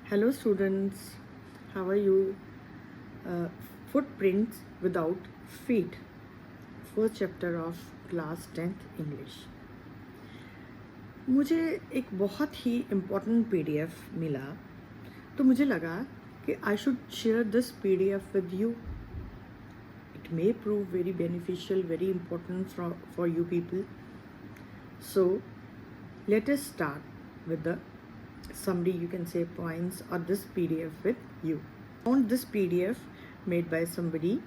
Hello students, how are you? Footprints without feet. First chapter of class 10th English. मुझे एक बहुत ही important PDF मिला, तो मुझे लगा कि I should share this PDF with you. It may prove very beneficial, very important for you people. So let us start with the summary, you can say points, or this PDF with you. Found this PDF made by somebody,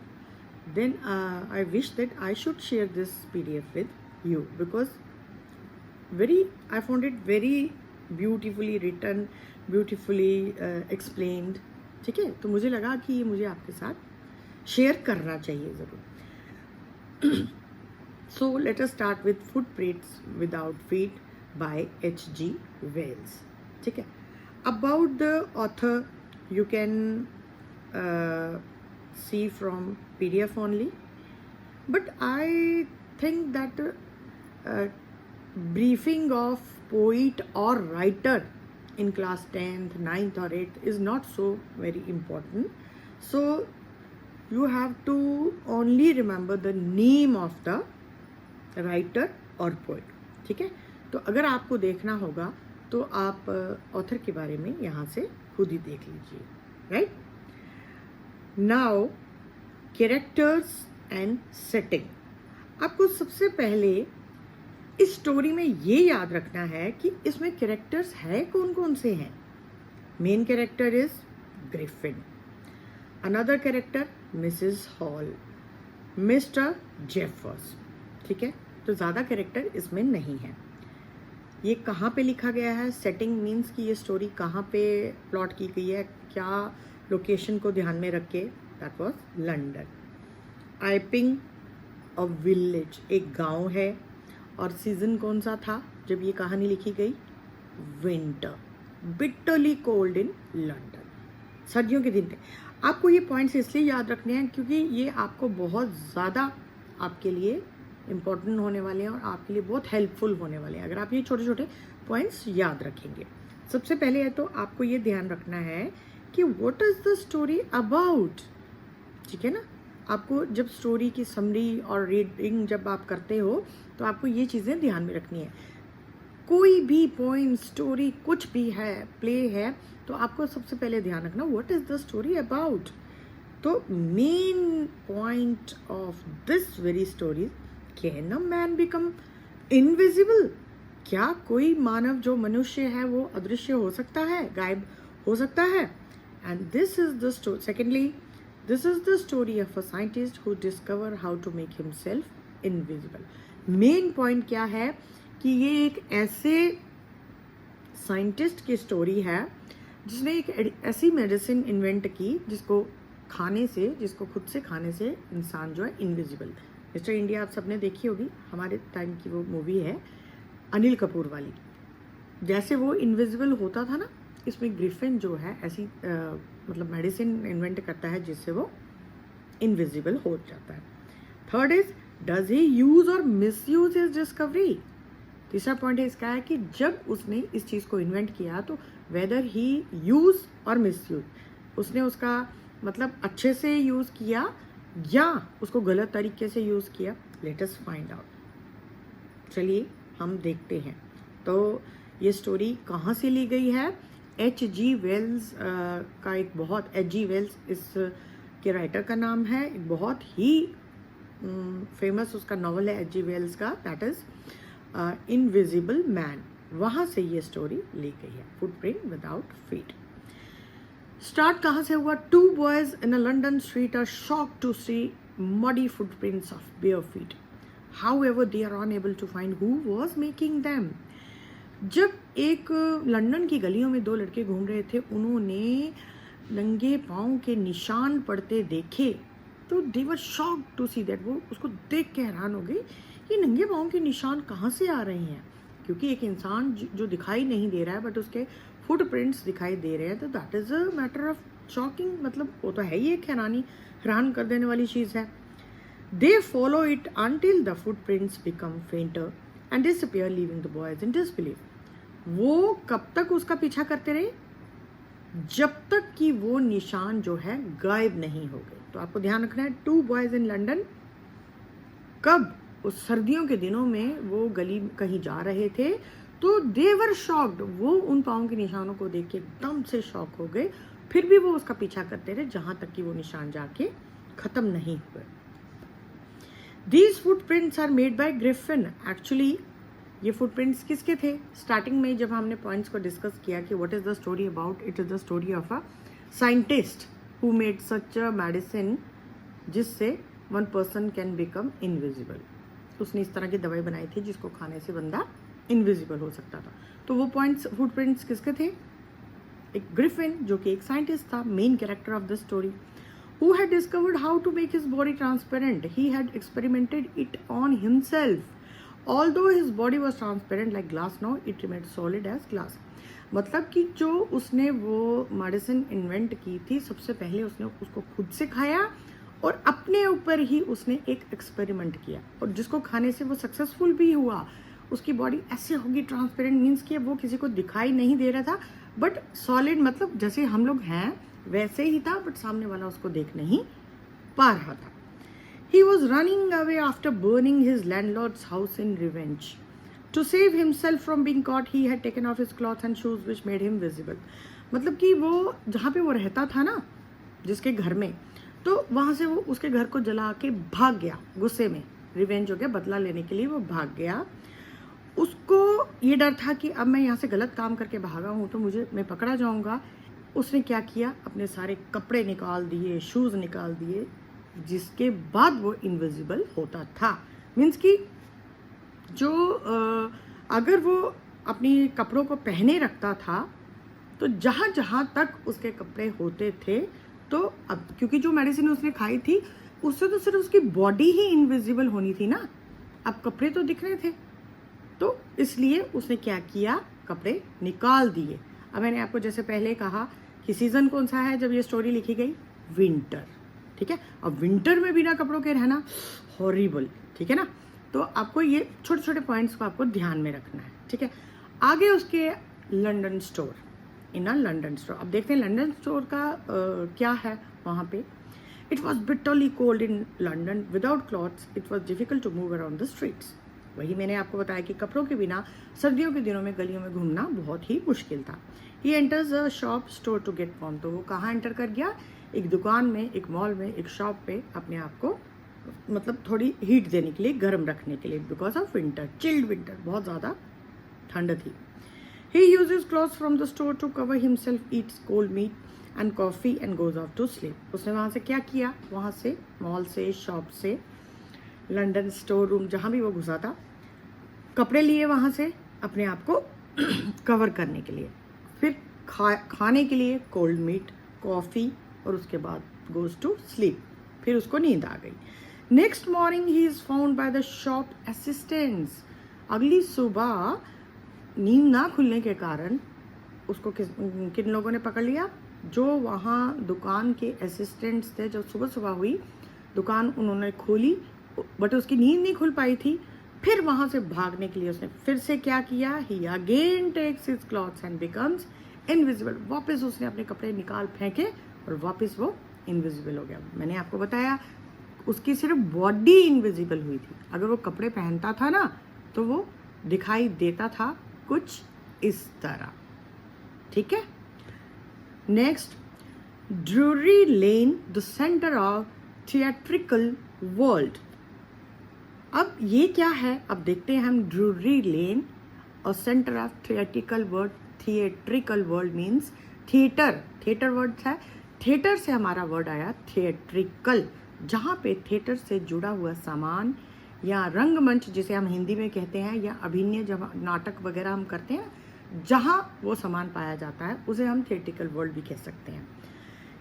then I wish that I should share this PDF with you because I found it very beautifully written, beautifully explained. ठीक है, तो मुझे लगा कि ये मुझे आपके साथ शेयर करना चाहिए ज़रूर. So let us start with Footprints Without Feet by H.G. Wells. ठीक है. About the author you can see from PDF only, but I think that briefing of poet or writer in class 10th, 9th or 8th is not so very important. So you have to only remember the name of the writer or poet. ठीक है, तो अगर आपको देखना होगा तो आप author के बारे में यहाँ से खुद ही देख लीजिए. Right now, characters and setting. आपको सबसे पहले इस स्टोरी में ये याद रखना है कि इसमें कैरेक्टर्स है कौन कौन से हैं. Main character is Griffin, another character Mrs hall, mister Jeffers. ठीक है, तो ज़्यादा कैरेक्टर इसमें नहीं है. ये कहाँ पे लिखा गया है, सेटिंग मीन्स कि ये स्टोरी कहाँ पे प्लॉट की गई है, क्या लोकेशन को ध्यान में रख के. That was London. Iping a village, एक गांव है. और सीजन कौन सा था जब ये कहानी लिखी गई? Winter. Bitterly cold in London, सर्दियों के दिन थे. आपको ये पॉइंट्स इसलिए याद रखने हैं क्योंकि ये आपको बहुत ज़्यादा आपके लिए इम्पॉर्टेंट होने वाले हैं और आपके लिए बहुत हेल्पफुल होने वाले हैं अगर आप ये छोटे छोटे पॉइंट्स याद रखेंगे. सबसे पहले है तो आपको ये ध्यान रखना है कि what is the story about. ठीक है ना, आपको जब स्टोरी की समरी और रीडिंग जब आप करते हो तो आपको ये चीज़ें ध्यान में रखनी है. कोई भी पॉइंट, स्टोरी कुछ भी है, प्ले है, तो आपको सबसे पहले ध्यान रखना what is the story about. तो main point of this very story, can a man become invisible. क्या कोई मानव जो मनुष्य है वो अदृश्य हो सकता है, गायब हो सकता है. And this is the story. Secondly, this is the story of a scientist who discover how to make himself invisible. Main point क्या है कि ये एक ऐसे साइंटिस्ट की स्टोरी है जिसने एक ऐसी मेडिसिन इन्वेंट की जिसको खुद से खाने से इंसान जो है इनविजिबल. मिस्टर इंडिया आप सबने देखी होगी, हमारे टाइम की वो मूवी है अनिल कपूर वाली. जैसे वो इनविजिबल होता था ना, इसमें ग्रिफिन जो है ऐसी मतलब मेडिसिन इन्वेंट करता है जिससे वो इनविजिबल हो जाता है. Third is, does he use और मिस यूज हिज डिस्कवरी. तीसरा पॉइंट है इसका है कि जब उसने इस चीज़ को इन्वेंट किया तो वेदर ही यूज और मिस यूज, उसने उसका मतलब अच्छे से यूज़ किया या उसको गलत तरीके से यूज़ किया. Let us find out. चलिए हम देखते हैं. तो ये स्टोरी कहाँ से ली गई है? H.G. वेल्स का एक बहुत, H.G. वेल्स इस के राइटर का नाम है. एक बहुत ही फेमस उसका नॉवल है H.G. वेल्स का, दैट इज इनविजिबल मैन. वहाँ से ये स्टोरी ली गई है, फुटप्रिंट विदाउट फीट. स्टार्ट कहाँ से हुआ? 2 boys in a London street are shocked to see muddy footprints of bare feet. However, they are unable to find who was making them. जब एक लंदन की गलियों में 2 लड़के घूम रहे थे, उन्होंने नंगे पाँव के निशान पड़ते देखे तो they were shocked to see that. वो उसको देख के हैरान हो गई, ये नंगे पाँव के निशान कहाँ से आ रहे हैं. क्योंकि एक इंसान जो दिखाई नहीं दे रहा है बट उसके फुटप्रिंट्स दिखाई दे रहे हैं, तो that is a matter of shocking. मतलब वो तो है ही एक हैरान कर देने वाली चीज़ है. They follow it until the footprints become फेंटर and disappear leaving the boys in disbelief. वो कब तक उसका पीछा करते रहे? जब तक कि वो निशान जो है गायब नहीं हो गए। तो आपको ध्यान रखना है, 2 बॉयज इन लंदन, कब? उस सर्दियों के दिनों में वो गली कहीं जा रहे थे, तो दे वर शॉक्ड, वो उन पाँव के निशानों को देख के एकदम से शॉक हो गए। फिर भी वो उसका पीछा करते रहे जहां तक कि वो निशान जाके खत्म नहीं हुए। These footprints are made by Griffin. Actually ये फुटप्रिंट्स किसके थे? स्टार्टिंग में जब हमने पॉइंट्स को डिस्कस किया कि what is the story about, it is the story of a scientist who made such a medicine जिससे one person can become invisible. उसने इस तरह की दवाई बनाई थी जिसको खाने से बंदा इनविजिबल हो सकता था। तो वो पॉइंट्स फुटप्रिंट्स किसके थे? एक ग्रिफिन जो कि एक साइंटिस्ट था, main character of the story, who had discovered how to make his body transparent. He had experimented it on himself. Although his body was transparent like glass, now it remained solid as glass. मतलब कि जो उसने वो medicine invent की थी, सबसे पहले उसने उसको खुद से खाया और अपने ऊपर ही उसने एक एक्सपेरिमेंट किया, और जिसको खाने से वो सक्सेसफुल भी हुआ। उसकी बॉडी ऐसे होगी ट्रांसपेरेंट, मीन्स कि वो किसी को दिखाई नहीं दे रहा था, बट सॉलिड, मतलब जैसे हम लोग हैं वैसे ही था, बट सामने वाला उसको देख नहीं पा रहा था। He was running away after burning his landlord's house in revenge. To save himself from being caught, he had taken off his clothes and shoes, which made him visible. मतलब कि वो जहाँ पे वो रहता था ना, जिसके घर में, तो वहाँ से वो उसके घर को जला के भाग गया। गुस्से में रिवेंज हो गया, बदला लेने के लिए वो भाग गया। उसको ये डर था कि अब मैं यहाँ से गलत काम करके भागा हूँ तो मैं पकड़ा जाऊँगा। उसने क्या किया, अपने सारे कपड़े निकाल दिए, शूज़ निकाल दिए, जिसके बाद वो इनविजिबल होता था। मीन्स कि जो अगर वो अपनी कपड़ों को पहने रखता था तो जहाँ जहाँ तक उसके कपड़े होते थे, तो अब क्योंकि जो मेडिसिन उसने खाई थी उससे तो सिर्फ उसकी बॉडी ही इनविजिबल होनी थी ना, अब कपड़े तो दिख रहे थे, तो इसलिए उसने क्या किया, कपड़े निकाल दिए। अब मैंने आपको जैसे पहले कहा कि सीजन कौन सा है जब ये स्टोरी लिखी गई, विंटर, ठीक है। अब विंटर में बिना कपड़ों के रहना हॉरिबल, ठीक है ना। तो आपको ये छोटे छोटे पॉइंट्स को आपको ध्यान में रखना है, ठीक है। आगे उसके लंदन स्टोर, इन अ लंदन स्टोर। अब देखते हैं लंदन स्टोर का क्या है वहाँ पे। It was bitterly cold in London, without clothes it was difficult to move around the streets. वही मैंने आपको बताया कि कपड़ों के बिना सर्दियों के दिनों में गलियों में घूमना बहुत ही मुश्किल था। He enters a shop store to get warm. तो वो कहाँ एंटर कर गया, एक दुकान में, एक मॉल में, एक शॉप पे अपने आप को मतलब थोड़ी हीट देने के लिए, गर्म रखने के लिए, because of winter, chilled winter, बहुत ज़्यादा ठंड थी। He uses clothes from the store to cover himself, eats cold meat and coffee and goes off to sleep. उसने वहाँ से क्या किया, वहाँ से मॉल से, शॉप से, लंदन स्टोर रूम जहाँ भी वो घुसा था, कपड़े लिए वहाँ से अपने आप को कवर करने के लिए, फिर खाने के लिए कोल्ड मीट, कॉफ़ी, और उसके बाद गोज टू स्लीप, फिर उसको नींद आ गई। Next morning he is found by the shop assistants. अगली सुबह नींद ना खुलने के कारण उसको किन लोगों ने पकड़ लिया, जो वहाँ दुकान के असिस्टेंट्स थे। जब सुबह सुबह हुई दुकान उन्होंने खोली, बट उसकी नींद नहीं खुल पाई थी। फिर वहाँ से भागने के लिए उसने फिर से क्या किया, he again takes his clothes and becomes invisible. वापस उसने अपने कपड़े निकाल फेंके और वापस वो इनविजिबल हो गया। मैंने आपको बताया उसकी सिर्फ बॉडी इनविजिबल हुई थी, अगर वो कपड़े पहनता था ना तो वो दिखाई देता था कुछ इस तरह, ठीक है। Next, Drury lane, the centre of theatrical world. अब ये क्या है, अब देखते हैं हम। ड्रूरी लेन और centre of theatrical world. Theatrical world means theatre, theatre word है, थिएटर से हमारा वर्ड आया थिएट्रिकल, जहाँ पे थिएटर से जुड़ा हुआ सामान या रंगमंच जिसे हम हिंदी में कहते हैं, या अभिनय जब नाटक वगैरह हम करते हैं, जहाँ वो सामान पाया जाता है उसे हम थिएट्रिकल वर्ल्ड भी कह सकते हैं।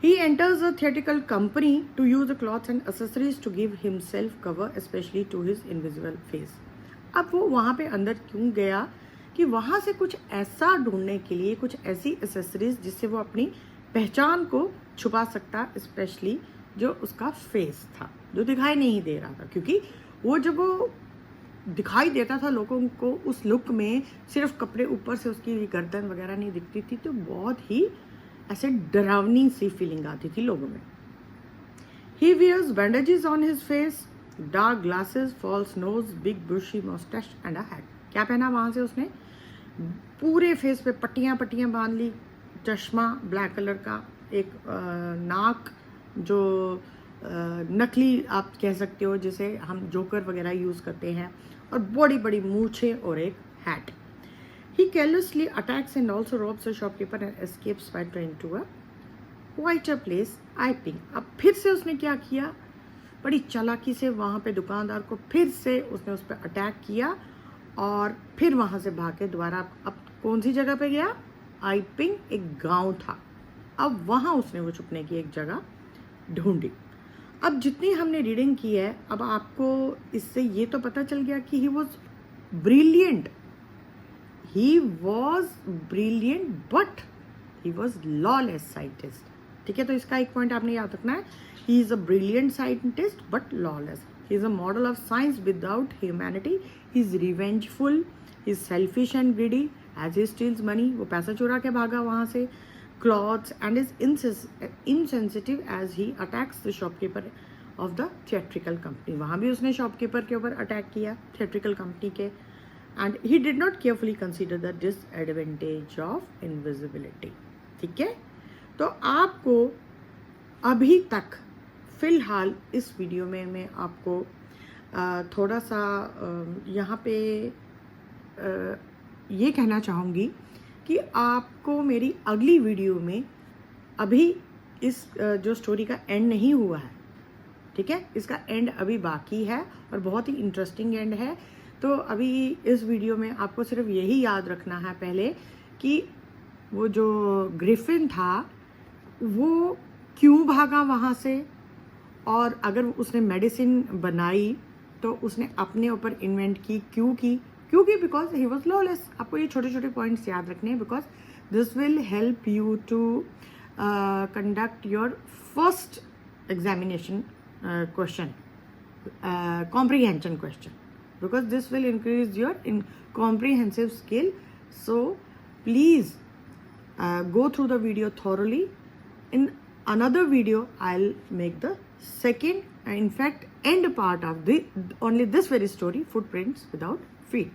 He enters a theatrical company to use the clothes and accessories to give himself cover, especially to his invisible face. अब वो वहाँ पे अंदर क्यों गया कि वहाँ से कुछ ऐसा ढूंढने के लिए, कुछ ऐसी एसेसरीज जिससे वो अपनी पहचान को छुपा सकता, स्पेशली जो उसका फेस था, जो दिखाई नहीं दे रहा था। क्योंकि वो जब वो दिखाई देता था लोगों को उस लुक में, सिर्फ कपड़े ऊपर से उसकी गर्दन वगैरह नहीं दिखती थी, तो बहुत ही ऐसे डरावनी सी फीलिंग आती थी लोगों में. He wears bandages on his face, dark glasses, false nose, big bushy mustache and a hat. क्या पहना वहाँ से उसने? पूरे फेस पे पट्टियाँ पट्टियाँ बांध ली, चश्मा ब्लैक कलर का, एक नाक जो नकली आप कह सकते हो जिसे हम जोकर वगैरह यूज़ करते हैं, और बड़ी बड़ी मूछें और एक hat. He carelessly attacks and also robs a shopkeeper and escapes by train to a quieter place, Iping. अब फिर से उसने क्या किया, बड़ी चालाकी से वहाँ पे दुकानदार को फिर से उसने उस पर अटैक किया और फिर वहाँ से भाग के दोबारा अब कौन सी जगह पे गया? आइपिंग एक गांव था. अब वहाँ उसने वो छुपने की एक जगह ढूंढी. अब जितनी हमने रीडिंग की है, अब आपको इससे ये तो पता चल गया कि he was brilliant. He was brilliant but he was lawless scientist. ठीक है, तो इसका एक पॉइंट आपने याद रखना है. He is a brilliant scientist but lawless. He is a model of science without humanity. He is revengeful, he is selfish and greedy as he steals money. वो पैसा चुरा के भागा वहाँ से. Clothes and is insensitive as he attacks the shopkeeper of the theatrical company. वहाँ भी उसने शॉपकीपर के ऊपर अटैक किया theatrical company के. And he did not carefully consider the disadvantage of invisibility. ठीक है, तो आपको अभी तक फ़िलहाल इस वीडियो में मैं आपको थोड़ा सा यहाँ पे ये कहना चाहूँगी कि आपको मेरी अगली वीडियो में, अभी इस जो स्टोरी का एंड नहीं हुआ है, ठीक है, इसका एंड अभी बाकी है और बहुत ही इंटरेस्टिंग एंड है. तो अभी इस वीडियो में आपको सिर्फ यही याद रखना है पहले कि वो जो ग्रिफिन था वो क्यों भागा वहाँ से, और अगर उसने मेडिसिन बनाई तो उसने अपने ऊपर इन्वेंट की क्योंकि बिकॉज ही वॉज लॉलेस. आपको ये छोटे छोटे पॉइंट्स याद रखने हैं because this will help you to conduct your first examination question, comprehension question, because this will increase your comprehensive skill. So please go through the video thoroughly. In another video I'll make the second, in fact end part of the only this very story, Footprints Without Feet.